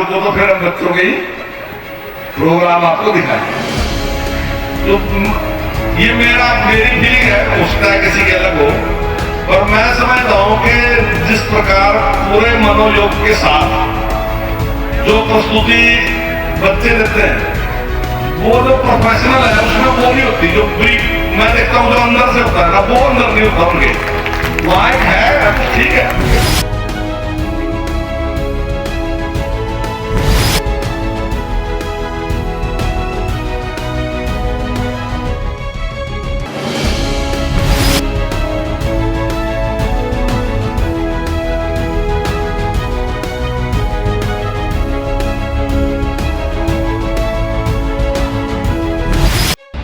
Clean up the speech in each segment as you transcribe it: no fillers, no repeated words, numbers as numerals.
को तो फिर हम बच्चों के ही प्रोग्राम आपको दिखाएंगे। तो ये मेरी फीलिंग है, हो सकता है किसी के अलग हो, पर मैं समझता हूं कि जिस प्रकार पूरे मनोयोग के साथ जो प्रस्तुति बच्चे देते हैं, वो जो प्रोफेशनल है उसमें वो नहीं होती। जो मैं देखता हूँ जो अंदर से होता है ना, वो अंदर नहीं होता उनके। वहां एक है, ठीक है।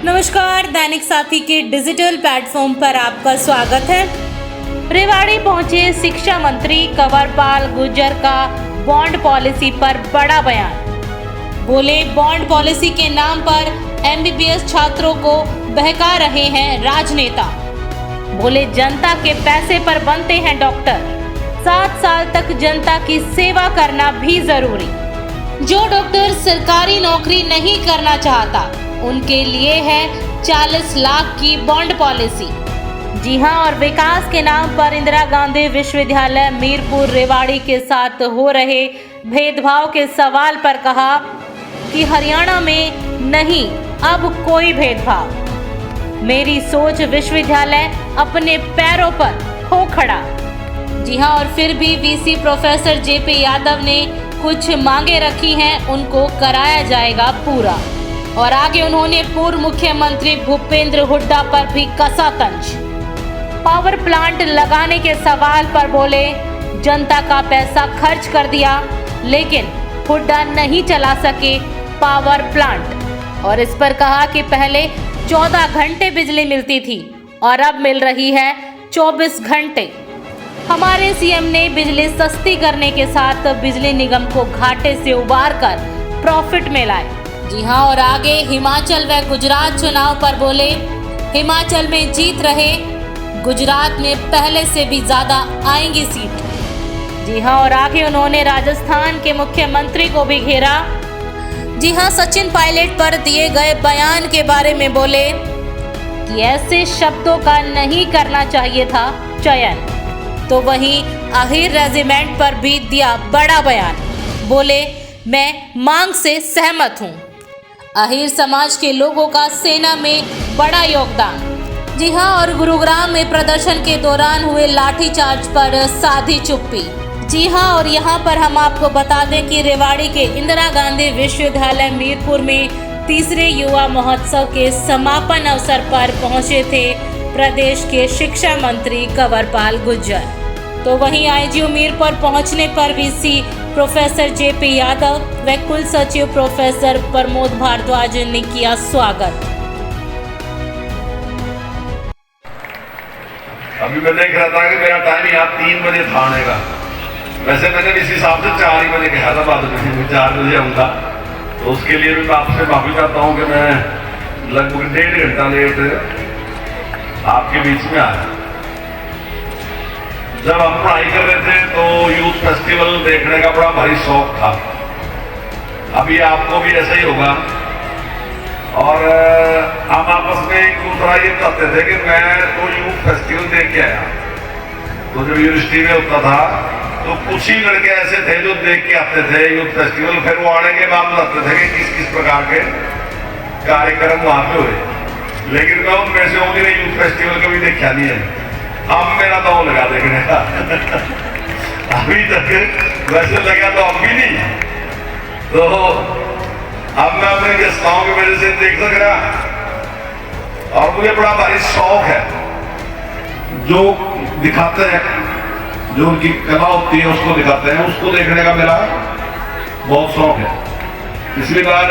नमस्कार, दैनिक साथी के डिजिटल प्लेटफॉर्म पर आपका स्वागत है। रेवाड़ी पहुंचे शिक्षा मंत्री कंवरपाल गुर्जर का बॉन्ड पॉलिसी पर बड़ा बयान। बोले, बॉन्ड पॉलिसी के नाम पर एमबीबीएस छात्रों को बहका रहे हैं राजनेता। बोले, जनता के पैसे पर बनते हैं डॉक्टर, 7 साल तक जनता की सेवा करना भी जरूरी। जो डॉक्टर सरकारी नौकरी नहीं करना चाहता उनके लिए है 40 लाख की बॉन्ड पॉलिसी। जी हां, और विकास के नाम पर इंदिरा गांधी विश्वविद्यालय मीरपुर रेवाड़ी के साथ हो रहे भेदभाव के सवाल पर कहा कि हरियाणा में नहीं अब कोई भेदभाव। मेरी सोच विश्वविद्यालय अपने पैरों पर हो खड़ा। जी हां, और फिर भी वीसी प्रोफेसर जेपी यादव ने कुछ मांगे रखी हैं, उनको कराया जाएगा पूरा। और आगे उन्होंने पूर्व मुख्यमंत्री भूपेंद्र हुड्डा पर भी कसा तंज। पावर प्लांट लगाने के सवाल पर बोले, जनता का पैसा खर्च कर दिया लेकिन हुड्डा नहीं चला सके पावर प्लांट। और इस पर कहा कि पहले 14 घंटे बिजली मिलती थी और अब मिल रही है 24 घंटे। हमारे सीएम ने बिजली सस्ती करने के साथ बिजली निगम को घाटे से उबार कर प्रॉफिट में लाए। जी हां, और आगे हिमाचल व गुजरात चुनाव पर बोले, हिमाचल में जीत रहे, गुजरात में पहले से भी ज्यादा आएंगी सीट। जी हां, और आगे उन्होंने राजस्थान के मुख्यमंत्री को भी घेरा। जी हां, सचिन पायलट पर दिए गए बयान के बारे में बोले कि ऐसे शब्दों का नहीं करना चाहिए था चयन। तो वहीं आहिर रेजिमेंट पर भी दिया बड़ा बयान। बोले, मैं मांग से सहमत हूं। आहिर समाज के लोगों का सेना में बड़ा योगदान। जी हां, और गुरुग्राम में प्रदर्शन के दौरान हुए लाठीचार्ज पर साधी चुप्पी। जी हां, और यहां पर हम आपको बता दें कि रेवाड़ी के इंदिरा गांधी विश्वविद्यालय मीरपुर में तीसरे युवा महोत्सव के समापन अवसर पर पहुंचे थे प्रदेश के शिक्षा मंत्री कंवरपाल गुर्जर। तो वहीं आईजीयू मीरपुर पहुंचने पर वीसी प्रोफेसर जेपी यादव व कुल सचिव प्रोफेसर प्रमोद भारद्वाज ने किया स्वागत। अभी मैं देख रहा था कि मेरा टाइम यहाँ 3 बजे था आने का। वैसे मैंने इस हिसाब से 4 ही बजे कहा था, बाद में 4 बजे आऊँगा। तो उसके लिए भी मैं आपसे माफी चाहता हूँ कि मैं लगभग 1.5 घंटा लेट आपके बीच में आया। जब हम पढ़ाई कर रहे थे तो यूथ फेस्टिवल देखने का बड़ा भारी शौक था। अभी आपको भी ऐसा ही होगा। और हम आपस में एक दूसरा ये कहते थे कि मैं तो यूथ फेस्टिवल देख के आया। तो जब यूनिवर्सिटी में होता था तो कुछ ही लड़के ऐसे थे जो देख के आते थे यूथ फेस्टिवल, फिर वो आने के बाद बताते थे कि किस किस प्रकार के कार्यक्रम वहां पे हुए। लेकिन मैं उनमें से हूँ जिन्हें यूथ फेस्टिवल कभी देखा नहीं है। अब मेरा दांव लगा देखने का अभी तक वैसे लगा तो अब भी नहीं। तो अब मैं अपने गेस्टाओं की वजह से देख सक रहा। और मुझे बड़ा भारी शौक है, जो दिखाते हैं, जो उनकी कला होती है उसको दिखाते हैं, उसको देखने का मेरा बहुत शौक है। पिछली बार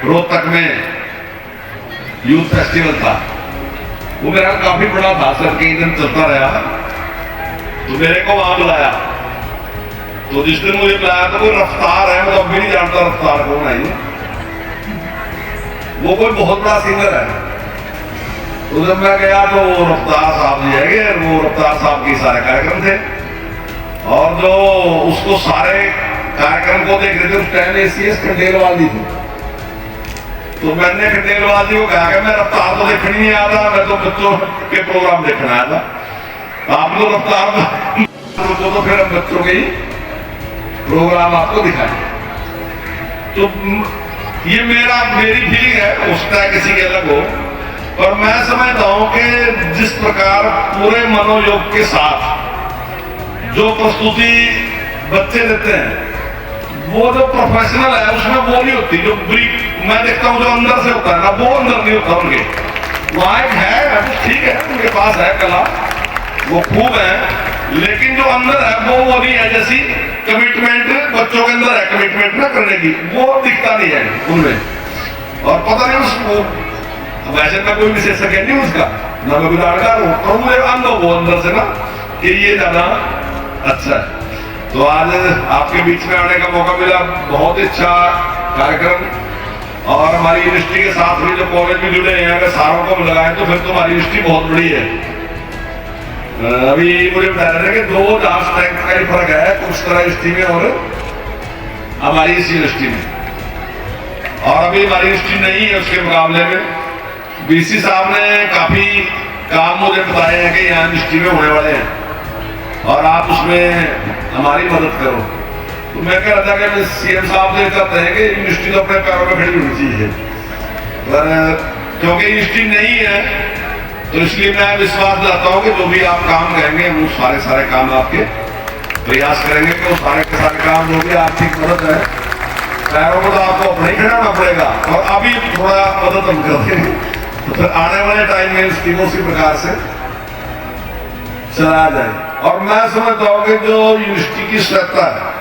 रोहतक में यूथ फेस्टिवल था, वो मेरा काफी बड़ा था, सर कई दिन चलता रहा। तो मेरे को वहां बुलाया। तो जिस दिन मुझे बुलाया तो वो रफ्तार है, मैं अभी नहीं जानता रफ्तार कौन है। वो कोई बहुत बड़ा सिंगर है। तो जब मैं गया तो वो रफ्तार साहब जी आए, वो रफ्तार साहब के सारे कार्यक्रम थे। और जो उसको सारे कार्यक्रम को देख रहे थे उस टाइम ACS खंडेलवाल जी थी। तो मैंने खंडेलवाल जी को कहा कि मैं रफ्तार तो देखने नहीं आया था, मैं तो बच्चों के प्रोग्राम देखने आया था। आप लोग रफ्तार तो फिर हम बच्चों के ही प्रोग्राम आपको दिखाएंगे। तो ये मेरी फीलिंग है, हो सकता है किसी के अलग हो, पर मैं समझता हूं कि जिस प्रकार पूरे मनोयोग के साथ जो प्रस्तुति बच्चे देते हैं, वो जो प्रोफेशनल है उसमें वो नहीं होती। जो मैं देखता हूं जो अंदर से होता है ना, वो अंदर नहीं होता उनके। वहां एक है ठीक है, उनके पास है कला, वो खूब है, लेकिन जो अंदर है वो नहीं है। जैसी कमिटमेंट बच्चों के अंदर है, कमिटमेंट ना करने की, वो दिखता नहीं है उनमें। और पता नहीं उसको, वैसे मैं कोई विशेषज्ञ नहीं उसका, ना मैं बिगाड़कार हूं, पर मुझे अनुभव वो अंदर से ना कि ये ज्यादा अच्छा है। तो आज आपके बीच में आने का मौका मिला, बहुत अच्छा कार्यक्रम। और हमारी यूनिवर्सिटी के साथ भी जो कॉलेज में जुड़े हैं, अगर सारों को लगाए तो फिर तो हमारी यूनिवर्सिटी बहुत बड़ी है। अभी मुझे बता रहे थे कि 2 स्ट्रेंथ का ही फर्क है कुछ तरह यूनिवर्सिटी में और हमारी इस यूनिवर्सिटी में। और अभी हमारी यूनिवर्सिटी नहीं है उसके मुकाबले में। BC साहब ने काफी काम मुझे बताए हैं कि यहाँ यूनिवर्सिटी में होने वाले हैं और आप उसमें हमारी मदद करो। तो मैं कह रहा था कि CM साहब से कहते हैं कि यूनिवर्सिटी तो अपने पैरों में खड़ी होनी चाहिए, पर क्योंकि यूनिवर्सिटी नहीं है तो इसलिए मैं विश्वास दिलाता हूँ कि जो भी आप काम करेंगे वो सारे काम आपके प्रयास करेंगे कि वो सारे के सारे काम जो भी आर्थिक मदद है, पैरों को तो आपको अपने ही खिलाना पड़ेगा और अभी थोड़ा मदद हम कर देंगे, तो फिर आने वाले टाइम में स्कीमों उसी प्रकार से चलाया जाए। और मैं समझता हूँ कि जो यूनिवर्सिटी की सत्ता है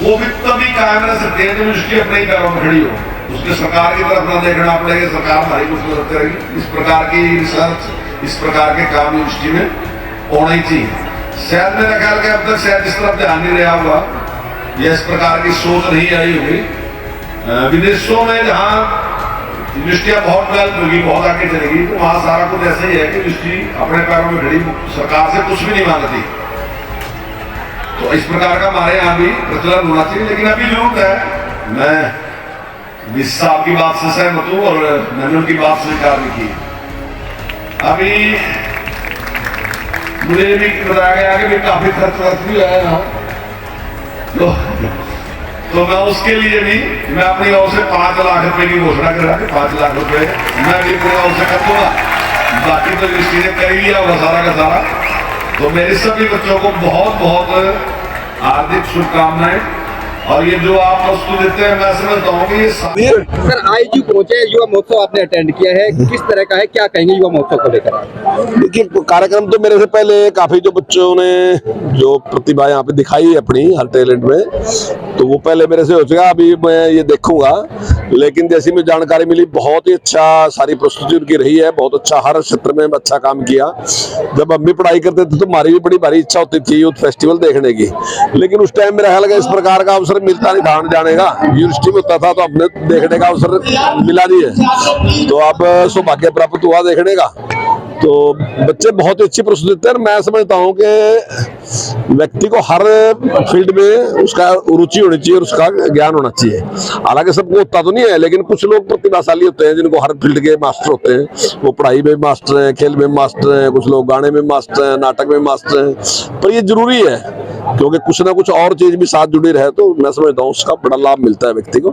वो भी तभी कायम रह सकती है जब यूनिवर्सिटी अपने ही पैरों में खड़ी हो। उसके सरकार की तरफ ना देखना पड़ेगा, सरकार हमारी कुछ मदद करेगी। इस प्रकार की रिसर्च, इस प्रकार के काम यूनिवर्सिटी में होना ही चाहिए। शायद मेरा ख्याल कि अब तक शायद इस तरफ ध्यान नहीं रहा होगा या इस प्रकार की सोच नहीं आई होगी। विदेशों में जहाँ यूनिवर्सिटियाँ बहुत डेवलप होगी, बहुत आगे चलेगी, तो वहाँ सारा कुछ ऐसा ही है कि यूनिवर्सिटी अपने पैरों में खड़ी, सरकार से कुछ भी नहीं मांगती। तो इस प्रकार का हमारे यहाँ भी प्रचलन होना चाहिए। लेकिन अभी जरूरत है, मैं BC साहब की बात से सहमत हूँ और मैंने उनकी बात स्वीकार भी की। अभी मुझे भी बताया गया कि काफी खर्च भी आया यहाँ, तो मैं उसके लिए भी मैं अपनी ओर से 5 लाख रुपए की घोषणा कर रहा हूँ। 5 लाख रुपए मैं भी अपनी ओर से कर दूंगा, बाकी तो यूनिवर्सिटी ने कर लिया होगा सारा का सारा। तो मेरे सभी बच्चों को बहुत बहुत हार्दिक शुभकामनाएं। और ये जो आप वस्तु देते हैं, मैं समझता हूँ कि ये सर आईजी पहुंचे, युवा महोत्सव आपने अटेंड किया है, किस तरह का है, क्या कहेंगे युवा महोत्सव को लेकर? देखिए कार्यक्रम तो मेरे से पहले काफी जो बच्चों ने जो प्रतिभा यहाँ पे दिखाई है अपनी हर टैलेंट में, तो वो पहले मेरे से हो चुका। अभी मैं ये देखूंगा, लेकिन जैसी मुझे जानकारी मिली बहुत ही अच्छा सारी प्रस्तुति उनकी रही है, बहुत अच्छा हर क्षेत्र में अच्छा काम किया। जब हम भी पढ़ाई करते थे तो हमारी भी बड़ी भारी इच्छा होती थी यूथ फेस्टिवल देखने की, लेकिन उस टाइम मेरा ख्याल है इस प्रकार का अवसर मिलता नहीं था आने जाने का। यूनिवर्सिटी में होता था तो अपने देखने का अवसर मिला नहीं है, तो अब सौभाग्य प्राप्त हुआ देखने का। तो बच्चे बहुत ही अच्छी प्रस्तुति देते हैं। मैं समझता हूँ कि व्यक्ति को हर फील्ड में उसका रुचि होनी चाहिए और उसका ज्ञान होना चाहिए। हालांकि सबको होता तो नहीं है, लेकिन कुछ लोग प्रतिभाशाली होते हैं जिनको हर फील्ड के मास्टर होते हैं। वो पढ़ाई में मास्टर हैं, खेल में मास्टर हैं, कुछ लोग गाने में मास्टर हैं, नाटक में मास्टर हैं। पर ये जरूरी है क्योंकि कुछ ना कुछ और चीज भी साथ जुड़ी रहे तो मैं समझता हूँ उसका बड़ा लाभ मिलता है व्यक्ति को।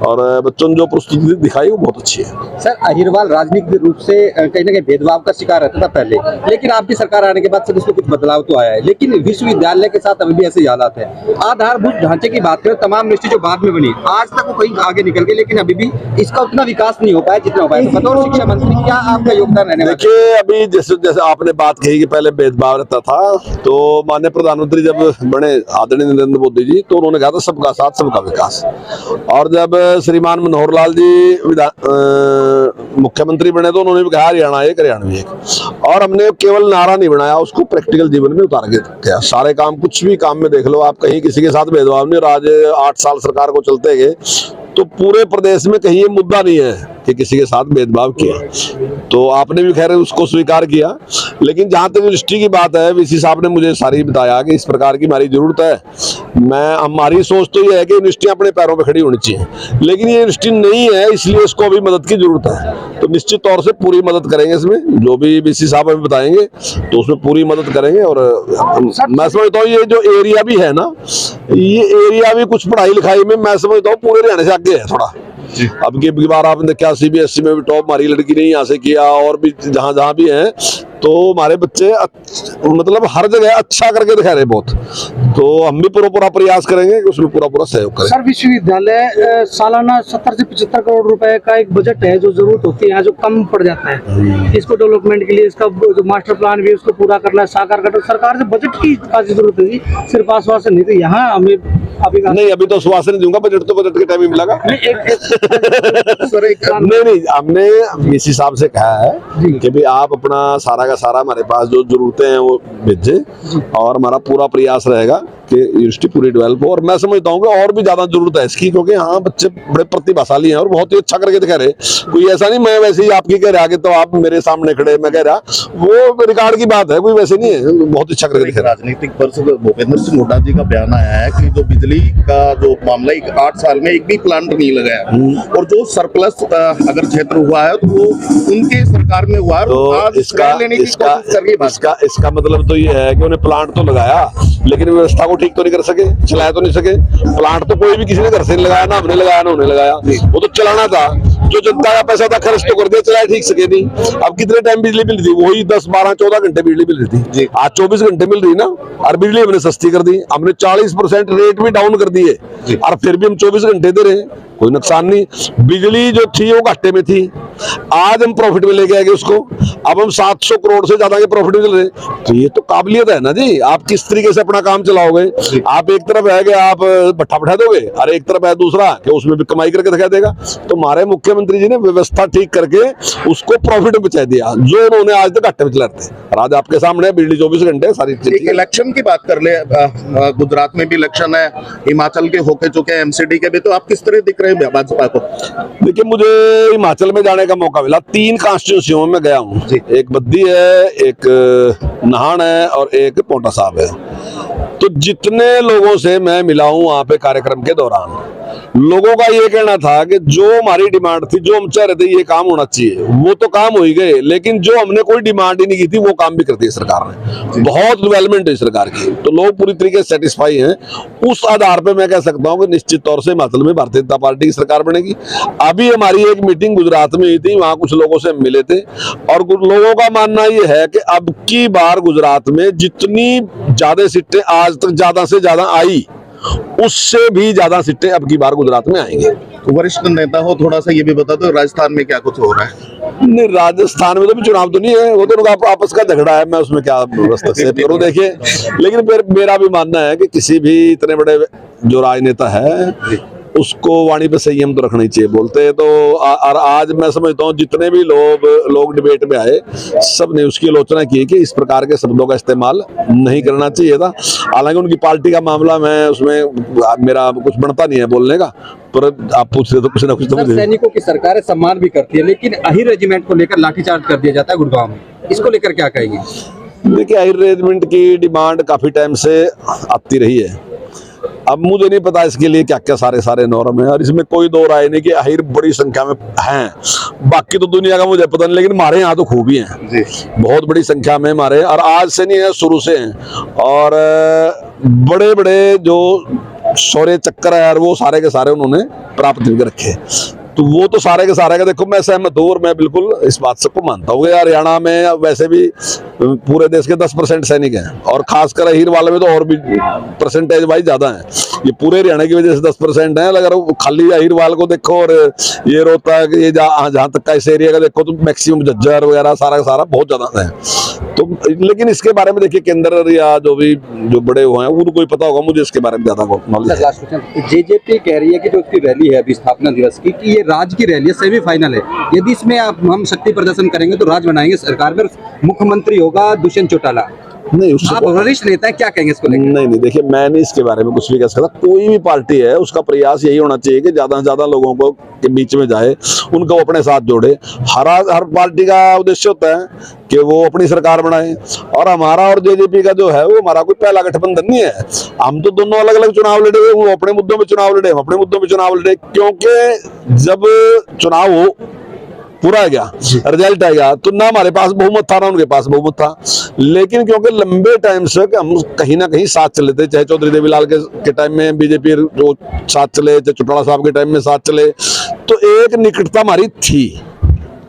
और बच्चों ने जो प्रस्तुति दिखाई वो बहुत अच्छी है। सर अहिरवाल राजनीतिक रूप से कहीं ना कहीं भेदभाव का शिकार रहता था पहले, लेकिन आपकी सरकार आने के बाद सर इसमें कुछ बदलाव तो आया है, लेकिन विश्वविद्यालय के साथ अभी भी ऐसे हालात है। आधारभूत ढांचे की बात करें, तमाम यूनिवर्सिटी जो बाद में बनी आज तक वो कहीं आगे निकल गए, लेकिन अभी भी इसका उतना विकास नहीं हो पाया जितना हो पाया। तो बतौर शिक्षा मंत्री क्या आपका योगदान रहने वाला? देखिए अभी जैसे आपने बात कही कि पहले भेदभाव रहता था, तो माननीय प्रधानमंत्री जब बने आदरणीय नरेंद्र मोदी जी, तो उन्होंने कहा था सबका साथ सबका विकास। और जब श्रीमान मनोहर लाल जी मुख्यमंत्री बने तो उन्होंने भी कहा हरियाणा एक हरियाणवी एक। और हमने केवल नारा नहीं बनाया, उसको प्रैक्टिकल जीवन में उतार के किया। सारे काम, कुछ भी काम में देख लो आप, कहीं किसी के साथ भेदभाव नहीं। और आज 8 साल सरकार को चलते गए तो पूरे प्रदेश में कहीं ये मुद्दा नहीं है कि किसी के साथ भेदभाव किया। तो आपने भी खैर उसको स्वीकार किया, लेकिन जहाँ तक यूनिवर्सिटी की बात है, वीसी साहब ने मुझे सारी बताया कि इस प्रकार की हमारी जरूरत है। हमारी सोच तो ये है कि यूनिवर्सिटियाँ अपने पैरों पे खड़ी होनी चाहिए, लेकिन ये यूनिवर्सिटी नहीं है, इसलिए इसको अभी मदद की जरूरत है। तो निश्चित तौर से पूरी मदद करेंगे इसमें, जो भी वीसी साहब हमें बताएंगे तो उसमें पूरी मदद करेंगे। और मैं समझता हूँ ये जो एरिया भी है ना, ये एरिया भी कुछ पढ़ाई लिखाई में मैं समझता हूँ पूरे हरियाणा से आगे है थोड़ा। अब की बार आपने देखा सीबीएसई में भी टॉप हमारी लड़की ने यहाँ से किया, और भी जहाँ जहाँ भी हैं, तो हमारे बच्चे मतलब हर जगह अच्छा करके दिखा रहे बहुत। तो हम भी पूरा प्रयास करेंगे कि उसमें पूरा प्रयास करें। सर, विश्वविद्यालय सालाना 70 से 75 करोड़ रुपए का एक बजट है जो जरूरत होती है, जो कम पड़ जाता है इसको डेवलपमेंट के लिए। इसका जो मास्टर प्लान भी उसको पूरा करना है, साकार करना, सरकार से बजट की खासी जरूरत है जी, सिर्फ आश्वासन नहीं। तो यहाँ हमें नहीं, अभी तो आश्वासन नहीं दूंगा, बजट तो बजट के टाइम ही मिलेगा। नहीं, हमने वीसी साहब से कहा है कि भाई आप अपना सारा का सारा हमारे पास जो जरूरतें हैं वो भेजे, और हमारा पूरा प्रयास रहेगा कि यूनिवर्सिटी पूरी डेवलप हो। और मैं समझता हूँ कि और भी ज्यादा जरूरत है इसकी, क्योंकि हाँ बच्चे बड़े प्रतिभाशाली हैं और बहुत ही अच्छा करके दिखा रहे। कोई ऐसा नहीं मैं वैसे ही आपकी कह रहा आगे तो आप मेरे सामने खड़े मैं कह रहा, वो रिकॉर्ड की बात है, कोई वैसे नहीं है, बहुत अच्छा करके दिखा रहे। राजनीतिक वर्ष भूपेंद्र सिंह हुड्डा जी का बयान आया है कि जो बिजली का जो मामला 8 साल में एक भी प्लांट नहीं लगाया, और जो सरप्लस अगर क्षेत्र हुआ है तो वो उनके सरकार में हुआ है। तो इसका मतलब तो ये है कि उन्हें प्लांट तो लगाया, लेकिन व्यवस्था को ठीक तो नहीं कर सके, चलाया तो नहीं सके। प्लांट तो कोई भी किसी ने घर से नहीं लगाया, ना हमने लगाया ना उन्हें लगाया, वो तो चलाना था। जो जनता का पैसा था खर्च तो कर दिया, चलाया ठीक सके नहीं। अब कितने टाइम बिजली मिल रही थी? वही 10, 12, 14 घंटे बिजली मिल रही थी, आज 24 घंटे मिल रही ना। और बिजली हमने सस्ती कर दी, हमने 40% रेट भी डाउन कर दिए, और फिर भी हम 24 घंटे दे रहे हैं, कोई नुकसान नहीं। बिजली जो थी वो घाटे में थी, आज हम प्रॉफिट में लेके आएंगे उसको। अब हम 700 करोड़ से ज्यादा के प्रॉफिट में चल रहे हैं, तो ये तो काबिलियत है ना जी। आप किस तरीके से अपना काम चलाओगे? आप एक तरफ है कि आप भट्ठा बैठा दोगे, और एक तरफ है दूसरा कि उसमें भी कमाई करके दिखा देगा। तो हमारे मुख्यमंत्री जी ने व्यवस्था ठीक करके उसको प्रॉफिट में बचा दिया, जो उन्होंने आज तक घाटे में चलाते हैं। और आज आपके सामने बिजली 24 घंटे सारी चीज। इलेक्शन की बात कर ले, गुजरात में भी इलेक्शन है, हिमाचल के होके चुके एमसीडी के भी, तो आप किस तरह दिख रहे हैं भाजपा को? देखिए, मुझे हिमाचल में जाने का मौका मिला, 3 कॉन्स्टिट्यूंसियों में गया हूँ। एक बद्दी है, एक नाहन है, और एक पोंटा साहब है। तो जितने लोगों से मैं मिला हूँ वहां पे कार्यक्रम के दौरान, लोगों का ये कहना था कि जो हमारी डिमांड थी, जो हम चाह रहे थे ये काम होना चाहिए, वो तो काम हो ही गए, लेकिन जो हमने कोई डिमांड ही नहीं की थी वो काम भी कर दिया सरकार ने। बहुत डेवलपमेंट है सरकार की, तो लोग पूरी तरीके से सेटिस्फाई हैं। उस आधार पे मैं कह सकता हूँ कि निश्चित तौर से हिमाचल में भारतीय जनता पार्टी की सरकार बनेगी। अभी हमारी एक मीटिंग गुजरात में हुई थी, वहां कुछ लोगों से मिले थे, और लोगों का मानना ये है कि अब की बार गुजरात में जितनी ज्यादा सीटें आज तक ज्यादा से ज्यादा आई, उससे भी ज्यादा सीटें अब की बार गुजरात में आएंगे। वरिष्ठ नेता हो, थोड़ा सा ये भी बता दो राजस्थान में क्या कुछ हो रहा है? नहीं, राजस्थान में तो भी चुनाव तो नहीं है, वो तो आपस का झगड़ा है, मैं उसमें क्या हस्तक्षेप करूं। देखिए, लेकिन फिर मेरा भी मानना है कि किसी भी इतने बड़े जो राजनेता है उसको वाणी पे संयम तो रखना ही चाहिए। बोलते हैं तो और आज मैं समझता हूँ जितने भी लोग डिबेट में आए, सब ने उसकी आलोचना की कि इस प्रकार के शब्दों का इस्तेमाल नहीं करना चाहिए था। हालांकि उनकी पार्टी का मामला, मैं उसमें मेरा कुछ बनता नहीं है बोलने का, पर आप पूछ रहे तो कुछ ना कुछ तो। सैनिकों की सरकार सम्मान भी करती है, लेकिन अहिर रेजिमेंट को लेकर लाठीचार्ज कर दिया जाता है गुड़गांव में, इसको लेकर क्या कहेंगे? देखिए, अहिर रेजिमेंट की डिमांड काफी टाइम से आती रही है। अब मुझे नहीं पता इसके लिए क्या क्या सारे नॉर्म है, और इसमें कोई दो राय नहीं कि अहिर बड़ी संख्या में हैं। बाकी तो दुनिया का मुझे पता नहीं, लेकिन हमारे यहाँ तो खूब ही हैं, बहुत बड़ी संख्या में हमारे। और आज से नहीं है, शुरू से हैं, और बड़े बड़े जो शौर्य चक्कर है यार, वो सारे के सारे उन्होंने प्राप्त करके रखे। तो वो तो सारे के सारे का देखो, मैं सहमत हूँ, और मैं बिल्कुल इस बात सबको मानता हूँ। हरियाणा में वैसे भी पूरे देश के 10% सैनिक हैं, और खासकर अहिर वाले में तो और भी परसेंटेज वाइज ज्यादा है। ये पूरे हरियाणा की वजह से 10% है। अगर खाली अहिर वाल को देखो, और ये रोहतक, ये जहाँ तक का इस एरिया का देखो, तो मैक्सिमम झज्जर वगैरह सारा का सारा बहुत ज्यादा है। तो लेकिन इसके बारे में देखिए, केंद्र या जो बड़े हुए हैं उनको ही पता होगा, मुझे इसके बारे में ज्यादा नॉलेज है। जेजेपी कह रही है कि जो उसकी रैली है अभी स्थापना दिवस की, कि ये राज्य की रैली है, सेमीफाइनल है। यदि इसमें हम शक्ति प्रदर्शन करेंगे तो राज बनाएंगे सरकार में, मुख्यमंत्री होगा दुष्यंत चौटाला। नहीं उससे आप वरिष्ठ नेता हैं, क्या कहेंगे इसको लेकर? नहीं देखिए, मैं नहीं इसके बारे में कुछ भी कह सकता। कोई भी पार्टी है उसका प्रयास यही होना चाहिए कि ज्यादा से ज्यादा लोगों को के बीच में जाए, उनको अपने साथ जोड़े। हर पार्टी का उद्देश्य होता है कि वो अपनी सरकार बनाए, और हमारा और जेजेपी का जो है वो हमारा कोई पहला गठबंधन नहीं है। हम तो दोनों अलग अलग चुनाव लड़े हुए, वो अपने मुद्दों में चुनाव लड़े, हम अपने मुद्दों में चुनाव लड़े, क्योंकि जब चुनाव हो पूरा आ गया, रिजल्ट आ गया, तो ना हमारे पास बहुमत था ना उनके पास बहुमत था। लेकिन क्योंकि लंबे टाइम से हम कहीं ना कहीं साथ चले थे, चाहे चौधरी देवीलाल के टाइम में बीजेपी जो साथ चले, चाहे चौटाला साहब के टाइम में साथ चले, तो एक निकटता हमारी थी।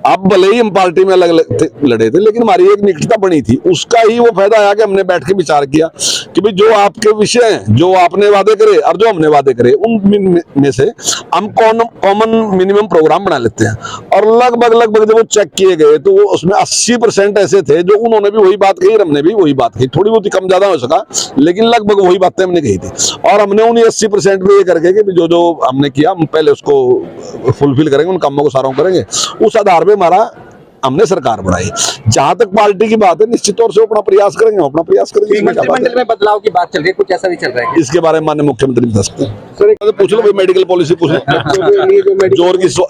अब भले ही हम पार्टी में अलग अलग लड़े थे, लेकिन हमारी एक निकटता बनी थी। उसका ही वो फायदा आया कि हमने बैठ के विचार किया कि भाई जो आपके विषय हैं, जो आपने वादे करे और जो हमने वादे करे, उन में से हम कॉमन मिनिमम प्रोग्राम बना लेते हैं। और लगभग जब वो चेक किए गए तो वो उसमें 80% ऐसे थे जो उन्होंने भी वही बात कही और हमने भी वही बात कही। थोड़ी बहुत कम ज्यादा हो सका, लेकिन लगभग वही बातें हमने कही थी। और हमने उन्हीं 80% पे ये करके कि जो हमने किया हम पहले उसको फुलफिल करेंगे, उन कामों को सारों करेंगे। उस आधार पे हमारा हमने सरकार बनाई। जहां तक पार्टी की बात है, निश्चित तौर से अपना प्रयास करेंगे, अपना प्रयास करेंगे। इसमें क्या बात है? मंत्रिमंडल में बदलाव की बात चल रही है, कुछ ऐसा भी चल रहा है? इसके बारे में माननीय मुख्यमंत्री बता सकते हैं। सर तो पूछ लो भाई, मेडिकल पॉलिसी पूछ लो।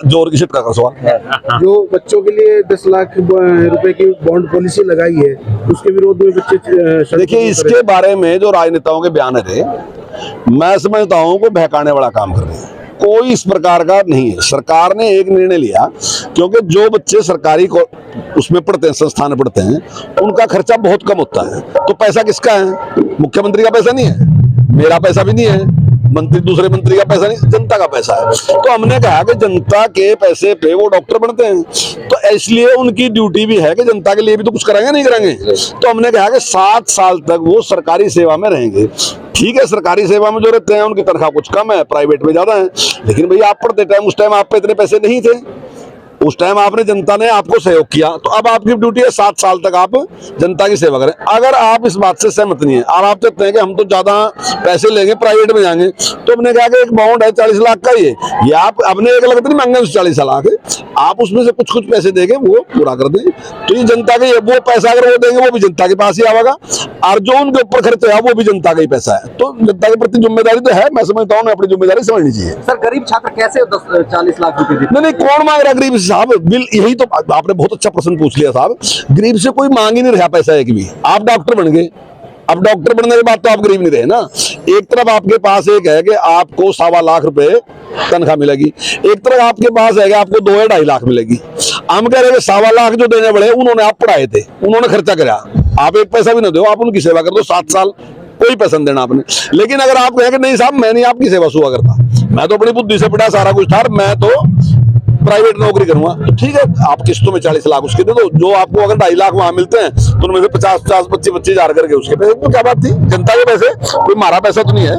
जोर की शिफ्ट का सवाल। जो बच्चों के लिए 10 लाख रुपए की बॉन्ड पॉलिसी लगाई है, उसके विरोध में बच्चे देखिए, इसके बारे में जो राजनेताओं के बयान है, मैं समझता हूं को बहकाने वाला काम कर रहे हैं। कोई इस प्रकार का नहीं है। सरकार ने एक निर्णय लिया, क्योंकि जो बच्चे सरकारी को उसमें पढ़ते हैं, संस्थान में पढ़ते हैं, उनका खर्चा बहुत कम होता है। तो पैसा किसका है? मुख्यमंत्री का पैसा नहीं है, मेरा पैसा भी नहीं है, मंत्री दूसरे मंत्री का पैसा नहीं, जनता का पैसा है। तो हमने कहा कि जनता के पैसे पे वो डॉक्टर बनते हैं, तो इसलिए उनकी ड्यूटी भी है कि जनता के लिए भी तो कुछ कराएंगे, नहीं कराएंगे। तो हमने कहा कि 7 साल तक वो सरकारी सेवा में रहेंगे। ठीक है, सरकारी सेवा में जो रहते हैं उनकी तनख्वाह कुछ कम है, प्राइवेट में ज्यादा है, लेकिन भैया आप पढ़ते टाइम, उस टाइम आप पे इतने पैसे नहीं थे, उस टाइम आपने जनता ने आपको सहयोग किया, तो अब आपकी ड्यूटी है 7 साल तक आप जनता की सेवा करें। अगर आप इस बात से सहमत नहीं है और आप चाहते हैं कि हम तो ज्यादा पैसे लेंगे, प्राइवेट में जाएंगे, तो हमने कहा कि एक बाउंड है 40 लाख का, ये आप अपने 1 लाख नहीं मांगे, 40 लाख आप उसमें से कुछ पैसे देंगे, वो पूरा कर दें। तो ये जनता के, वो पैसा अगर वो देंगे वो भी जनता के पास ही आएगा, और जो उनके ऊपर खर्च है वो भी जनता का ही पैसा है। तो जनता के प्रति जिम्मेदारी तो है, मैं समझता हूँ अपनी जिम्मेदारी समझनी चाहिए। सर, गरीब छात्र कैसे 40 लाख रुपए देते? नहीं, कौन मांग रहा गरीब साहब? बिल यही तो आपने बहुत अच्छा प्रश्न पूछ लिया साहब। गरीब से कोई मांग ही नहीं रहा पैसा एक भी। आप डॉक्टर बन गए, अब डॉक्टर बनने के बाद तो आप गरीब नहीं रहे ना। एक तरफ आपके पास एक है कि आपको 2.25 लाख रुपए तनख्वाह मिलेगी, एक तरफ आपके पास है कि आपको 2 या 2.5 लाख मिलेगी। हम कह रहे हैं 2.25 लाख जो देने पड़े, उन्होंने आप पढ़ाए थे, उन्होंने खर्चा करा, आप एक पैसा भी ना दो, आप उनकी सेवा कर दो 7 साल, कोई पैसा नहीं देना आपने। लेकिन अगर आप कहें कि नहीं साहब मैं नहीं आपकी सेवा सुवा करता, मैं तो अपनी बुद्धि से पढ़ा, सारा कुछ था, मैं तो प्राइवेट नौकरी करूंगा, तो ठीक है, आप किस्तों में 40 लाख उसके दे दो। जो आपको अगर 2.5 लाख वहां मिलते हैं तो उनमें से 50, 25 हजार करके उसके पैसे, तो क्या बात थी? जनता के पैसे, कोई हमारा पैसा तो नहीं है।